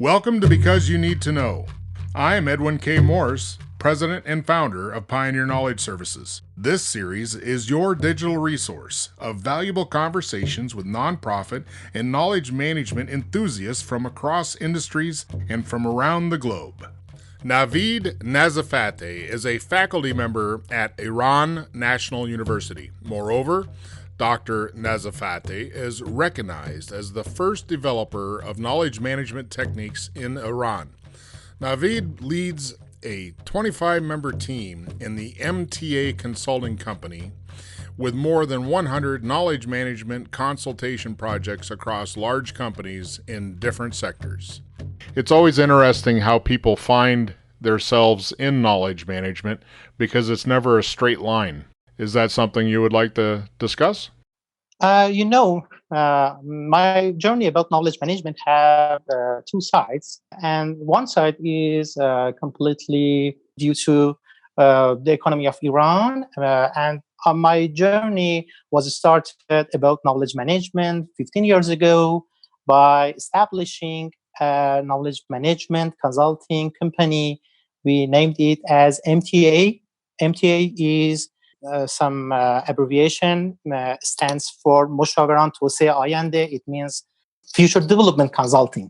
Welcome to Because You Need to Know. I am Edwin K. Morse, President and founder of Pioneer Knowledge Services. This series is your digital resource of valuable conversations with nonprofit and knowledge management enthusiasts from across industries and from around the globe. Navid Nezafati is a faculty member at Iran National University. Moreover, Dr. Nezafati is recognized as the first developer of knowledge management techniques in Iran. Navid leads a 25-member team in the MTA Consulting Company with more than 100 knowledge management consultation projects across large companies in different sectors. It's always interesting how people find themselves in knowledge management because it's never a straight line. Is that something you would like to discuss? My journey about knowledge management have two sides. And one side is completely due to the economy of Iran. And my journey was started about knowledge management 15 years ago by establishing a knowledge management consulting company. We named it as MTA. MTA is some abbreviation stands for مشاوران توسعه آینده. It means future development consulting.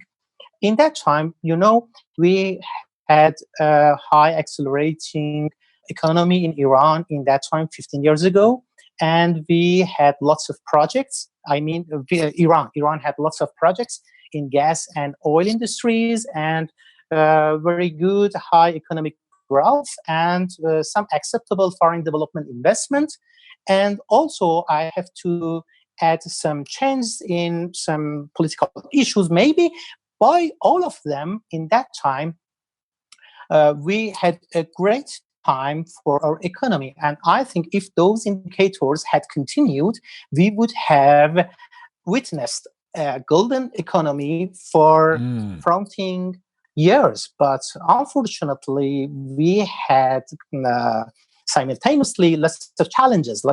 In that time, we had a high accelerating economy in Iran in that time, 15 years ago. And we had lots of projects. Iran had lots of projects in gas and oil industries and very good high economic growth and some acceptable foreign development investment. And also I have to add some changes in some political issues, maybe. By all of them in that time, we had a great time for our economy. And I think if those indicators had continued, we would have witnessed a golden economy for fronting years. But unfortunately, we had simultaneously lots of challenges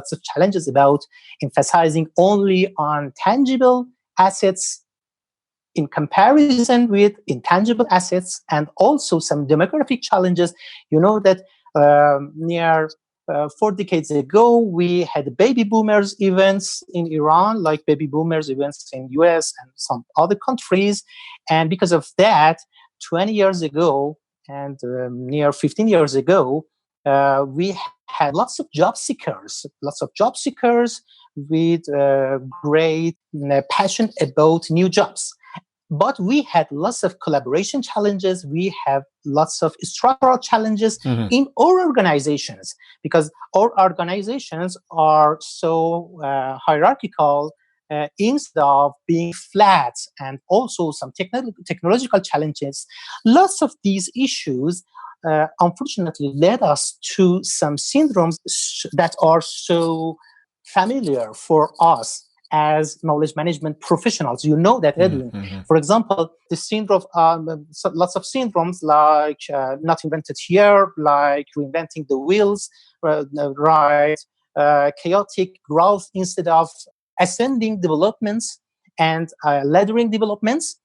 about emphasizing only on tangible assets in comparison with intangible assets, and also some demographic challenges. You know that near 4 decades ago, we had baby boomers events in Iran, like baby boomers events in US and some other countries. And because of that, 20 years ago and near 15 years ago, we had lots of job seekers with great passion about new jobs. But we had lots of collaboration challenges. We have lots of structural challenges in our organizations, because our organizations are so hierarchical instead of being flat, and also some technological challenges. Lots of these issues unfortunately led us to some syndromes that are so familiar for us as knowledge management professionals. You know that, Edwin. For example, the syndrome, lots of syndromes like not invented here, like reinventing the wheels, chaotic growth instead of ascending developments and laddering developments.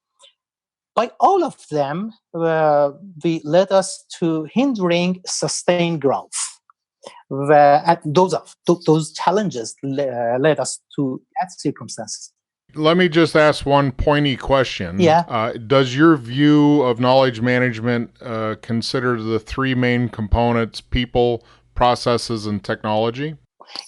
By all of them, we led us to hindering sustained growth. Those challenges led us to that circumstances. Let me just ask one pointy question. Yeah. Does your view of knowledge management consider the three main components: people, processes, and technology?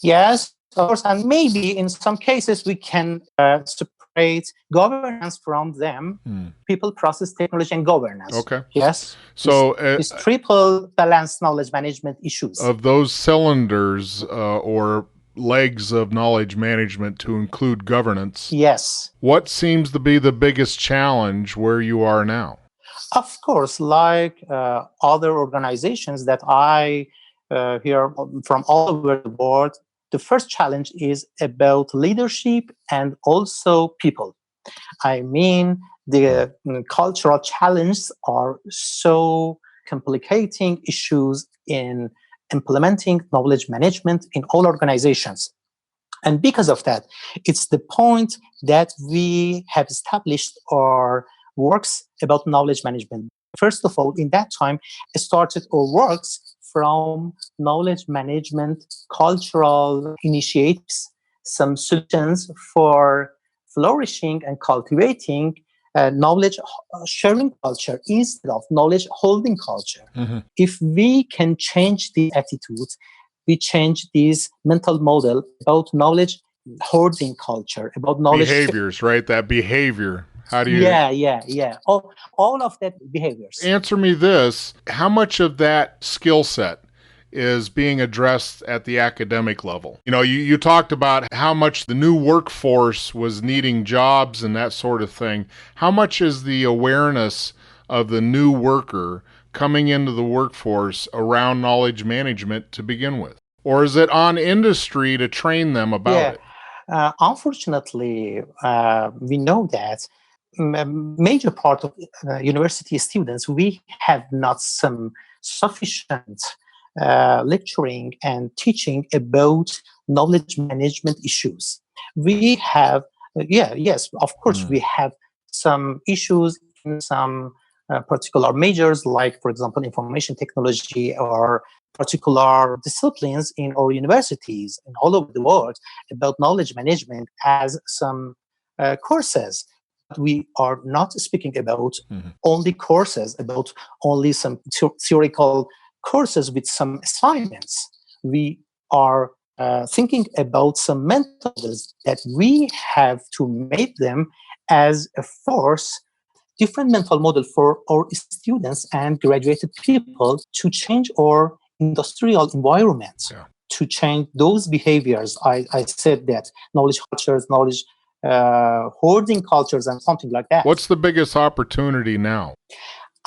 Yes, of course. And maybe in some cases we can separate governance from them: people, process, technology, and governance. Okay. Yes. So it's triple balanced knowledge management issues. Of those cylinders or legs of knowledge management to include governance, yes, what seems to be the biggest challenge where you are now? Of course, like other organizations that I hear from all over the world, the first challenge is about leadership and also people. I mean, the cultural challenges are so complicating issues in implementing knowledge management in all organizations. And because of that, it's the point that we have established our works about knowledge management. First of all, in that time, it started or works from knowledge management, cultural initiatives, some solutions for flourishing and cultivating knowledge sharing culture instead of knowledge holding culture. Mm-hmm. If we can change the attitudes, we change this mental model about knowledge hoarding culture, about knowledge behaviors, right? That behavior. How do you yeah. All of that behaviors. answer me this? How much of that skill set is being addressed at the academic level? You know, you talked about how much the new workforce was needing jobs and that sort of thing. How much is the awareness of the new worker coming into the workforce around knowledge management to begin with? Or is it on industry to train them about it? Unfortunately, we know that major part of university students, we have not some sufficient lecturing and teaching about knowledge management issues. We have, yes, of course, we have some issues in some particular majors, like, for example, information technology or particular disciplines in our universities and all over the world about knowledge management as some courses. We are not speaking about only courses, about only some theoretical courses with some assignments. We are thinking about some mentors that we have to make them as a force, different mental model for our students and graduated people to change our industrial environment, to change those behaviors. I said that knowledge cultures, knowledge hoarding cultures, and something like that. What's the biggest opportunity now?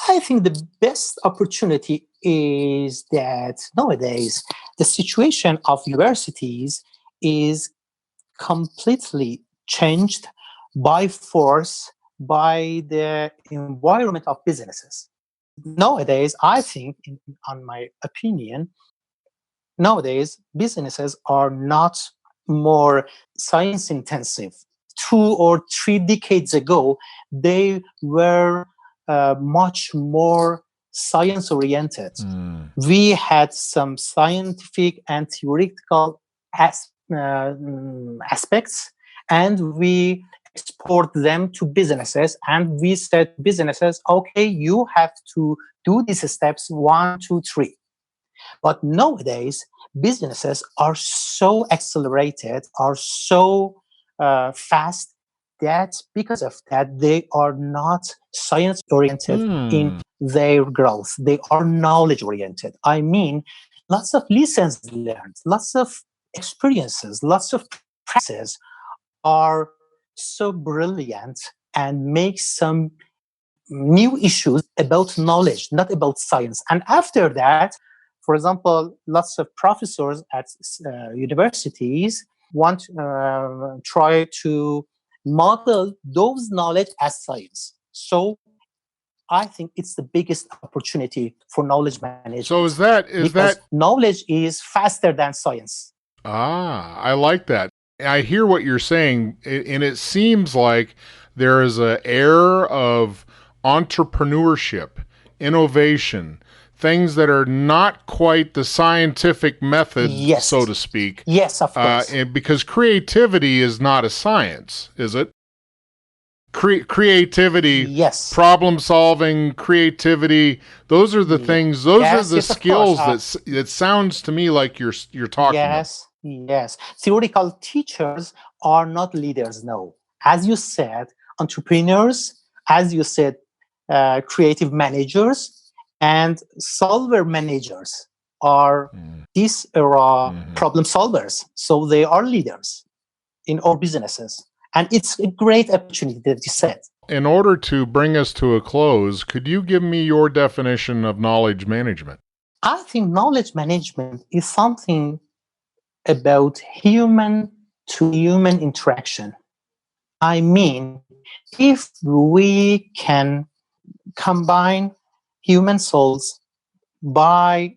I think the best opportunity is that nowadays the situation of universities is completely changed by force by the environment of businesses. Nowadays, I think, on my opinion, nowadays businesses are not more science intensive. 2 or 3 decades ago, they were much more science oriented. We had some scientific and theoretical aspects, and we export them to businesses, and we said businesses, okay, you have to do these steps 1, 2, 3. But nowadays businesses are so accelerated, are so fast, that because of that they are not science oriented in their growth. They are knowledge oriented. I mean, lots of lessons learned, lots of experiences, lots of practices are so brilliant and make some new issues about knowledge, not about science. And after that, for example, lots of professors at universities want try to model those knowledge as science. So I think it's the biggest opportunity for knowledge management. So is that knowledge is faster than science. I like that. I hear what you're saying, and it seems like there is an air of entrepreneurship, innovation, things that are not quite the scientific method, so to speak. Yes, of course. Because creativity is not a science, is it? Creativity, yes. Problem solving, creativity. Those are the things. Those are the skills that it sounds to me like you're talking about. Yes. Theoretical teachers are not leaders, no. As you said, entrepreneurs, as you said, creative managers and solver managers are this era problem solvers. So they are leaders in our businesses. And it's a great opportunity that you said. In order to bring us to a close, could you give me your definition of knowledge management? I think knowledge management is something about human to human interaction. I mean, if we can combine human souls by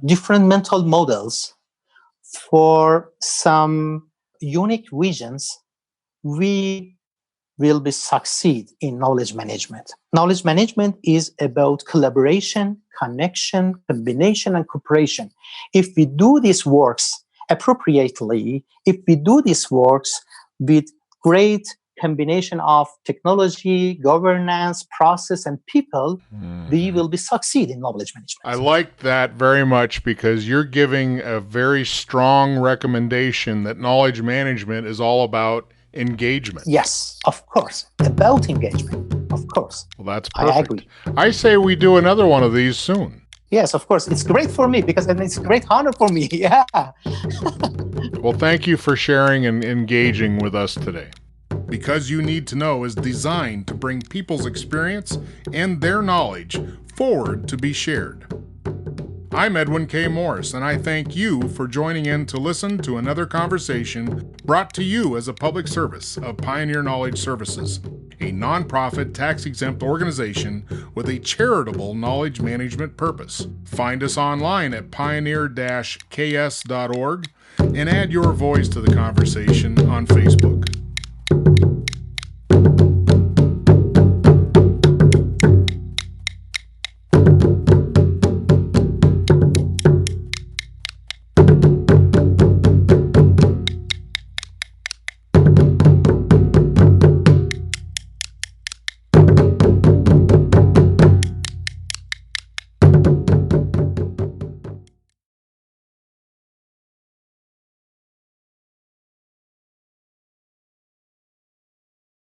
different mental models for some unique visions, we will be succeed in knowledge management. Knowledge management is about collaboration, connection, combination, and cooperation. If we do these works appropriately, if we do these works with great combination of technology, governance, process, and people, we will be succeed in knowledge management. I like that very much because you're giving a very strong recommendation that knowledge management is all about engagement. Yes, of course. About engagement, of course. Well, that's perfect. I agree. I say we do another one of these soon. Yes, of course. It's great for me because it's a great honor for me. Yeah. Well, thank you for sharing and engaging with us today. Because You Need to Know is designed to bring people's experience and their knowledge forward to be shared. I'm Edwin K. Morris, and I thank you for joining in to listen to another conversation brought to you as a public service of Pioneer Knowledge Services, a nonprofit tax-exempt organization with a charitable knowledge management purpose. Find us online at pioneer-ks.org and add your voice to the conversation on Facebook.